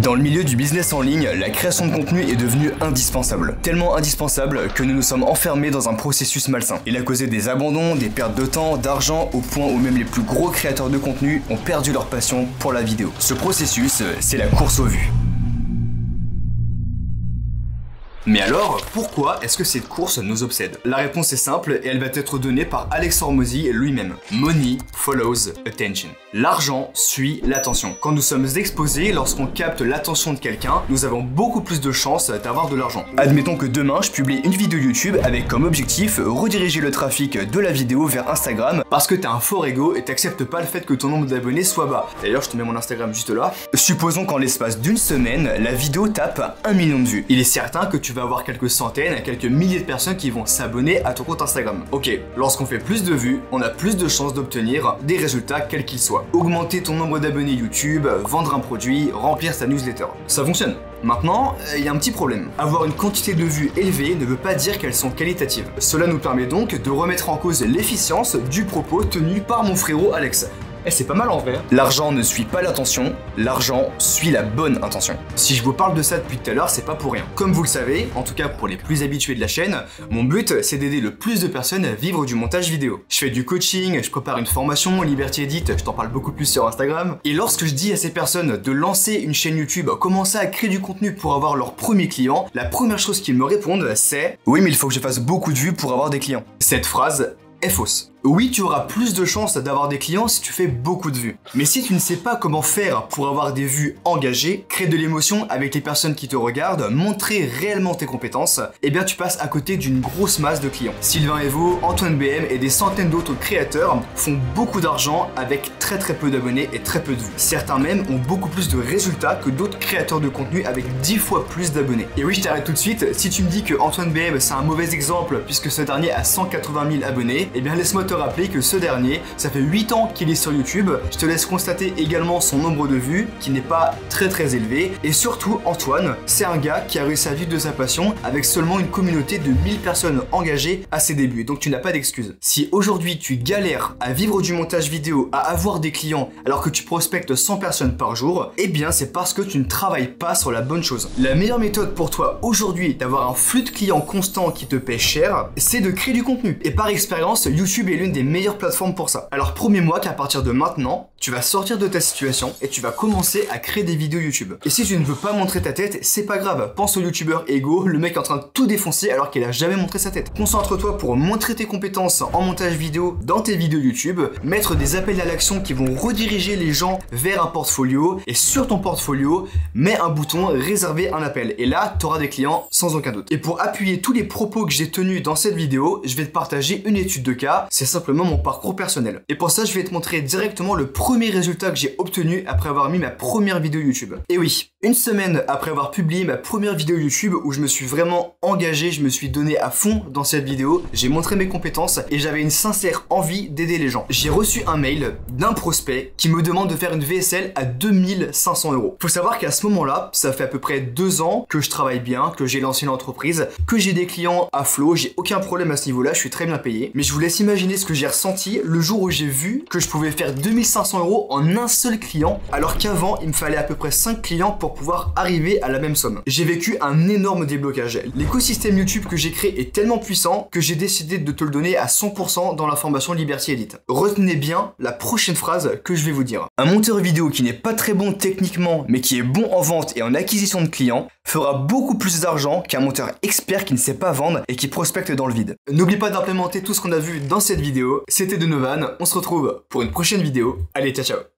Dans le milieu du business en ligne, la création de contenu est devenue indispensable. Tellement indispensable que nous nous sommes enfermés dans un processus malsain. Il a causé des abandons, des pertes de temps, d'argent, au point où même les plus gros créateurs de contenu ont perdu leur passion pour la vidéo. Ce processus, c'est la course aux vues. Mais alors, pourquoi est-ce que cette course nous obsède? La réponse est simple et elle va être donnée par Alex Hormozi lui-même. Money follows attention. L'argent suit l'attention. Quand nous sommes exposés, lorsqu'on capte l'attention de quelqu'un, nous avons beaucoup plus de chances d'avoir de l'argent. Admettons que demain, je publie une vidéo YouTube avec comme objectif rediriger le trafic de la vidéo vers Instagram parce que t'as un fort ego et t'acceptes pas le fait que ton nombre d'abonnés soit bas. D'ailleurs, je te mets mon Instagram juste là. Supposons qu'en l'espace d'une semaine, la vidéo tape 1 million de vues. Il est certain que tu vas avoir quelques centaines, quelques milliers de personnes qui vont s'abonner à ton compte Instagram. Ok, lorsqu'on fait plus de vues, on a plus de chances d'obtenir des résultats quels qu'ils soient. Augmenter ton nombre d'abonnés YouTube, vendre un produit, remplir sa newsletter. Ça fonctionne. Maintenant, il y a un petit problème. Avoir une quantité de vues élevée ne veut pas dire qu'elles sont qualitatives. Cela nous permet donc de remettre en cause l'efficience du propos tenu par mon frérot Alex. Eh, c'est pas mal en vrai. L'argent ne suit pas l'attention, l'argent suit la bonne intention. Si je vous parle de ça depuis tout à l'heure, c'est pas pour rien. Comme vous le savez, en tout cas pour les plus habitués de la chaîne, mon but c'est d'aider le plus de personnes à vivre du montage vidéo. Je fais du coaching, je prépare une formation, Liberty Edit, je t'en parle beaucoup plus sur Instagram. Et lorsque je dis à ces personnes de lancer une chaîne YouTube, commencer à créer du contenu pour avoir leur premier client, la première chose qu'ils me répondent c'est « Oui mais il faut que je fasse beaucoup de vues pour avoir des clients ». Cette phrase est fausse. Oui, tu auras plus de chances d'avoir des clients si tu fais beaucoup de vues. Mais si tu ne sais pas comment faire pour avoir des vues engagées, créer de l'émotion avec les personnes qui te regardent, montrer réellement tes compétences, eh bien tu passes à côté d'une grosse masse de clients. Sylvain Evo, Antoine BM et des centaines d'autres créateurs font beaucoup d'argent avec très peu d'abonnés et très peu de vues. Certains même ont beaucoup plus de résultats que d'autres créateurs de contenu avec 10 fois plus d'abonnés. Et oui, je t'arrête tout de suite, si tu me dis que Antoine BM c'est un mauvais exemple puisque ce dernier a 180 000 abonnés, eh bien laisse-moi te rappeler que ce dernier, ça fait 8 ans qu'il est sur YouTube. Je te laisse constater également son nombre de vues qui n'est pas très élevé. Et surtout, Antoine, c'est un gars qui a réussi à vivre de sa passion avec seulement une communauté de 1000 personnes engagées à ses débuts. Donc tu n'as pas d'excuses. Si aujourd'hui tu galères à vivre du montage vidéo, à avoir des clients alors que tu prospectes 100 personnes par jour, eh bien c'est parce que tu ne travailles pas sur la bonne chose. La meilleure méthode pour toi aujourd'hui d'avoir un flux de clients constant qui te paie cher, c'est de créer du contenu. Et par expérience, YouTube est l'une des meilleures plateformes pour ça. Alors promets-moi qu'à partir de maintenant, tu vas sortir de ta situation et tu vas commencer à créer des vidéos YouTube. Et si tu ne veux pas montrer ta tête, c'est pas grave. Pense au youtubeur Ego, le mec en train de tout défoncer alors qu'il a jamais montré sa tête. Concentre-toi pour montrer tes compétences en montage vidéo dans tes vidéos YouTube, mettre des appels à l'action qui vont rediriger les gens vers un portfolio et sur ton portfolio, mets un bouton réserver un appel. Et là, tu auras des clients sans aucun doute. Et pour appuyer tous les propos que j'ai tenus dans cette vidéo, je vais te partager une étude de cas. C'est simplement mon parcours personnel. Et pour ça, je vais te montrer directement le premier résultat que j'ai obtenu après avoir mis ma première vidéo YouTube. Et oui, une semaine après avoir publié ma première vidéo YouTube où je me suis vraiment engagé, je me suis donné à fond dans cette vidéo, j'ai montré mes compétences et j'avais une sincère envie d'aider les gens. J'ai reçu un mail d'un prospect qui me demande de faire une VSL à 2500 €. Faut savoir qu'à ce moment-là, ça fait à peu près 2 ans que je travaille bien, que j'ai lancé une entreprise, que j'ai des clients à flot, j'ai aucun problème à ce niveau-là, je suis très bien payé. Mais je vous laisse imaginer ce que j'ai ressenti le jour où j'ai vu que je pouvais faire 2500 € en un seul client, alors qu'avant, il me fallait à peu près 5 clients pour pouvoir arriver à la même somme. J'ai vécu un énorme déblocage. L'écosystème YouTube que j'ai créé est tellement puissant que j'ai décidé de te le donner à 100% dans la formation Liberty Edit. Retenez bien la prochaine phrase que je vais vous dire. Un monteur vidéo qui n'est pas très bon techniquement, mais qui est bon en vente et en acquisition de clients, fera beaucoup plus d'argent qu'un monteur expert qui ne sait pas vendre et qui prospecte dans le vide. N'oublie pas d'implémenter tout ce qu'on a vu dans cette vidéo. C'était Donovan, on se retrouve pour une prochaine vidéo. Allez, ciao ciao.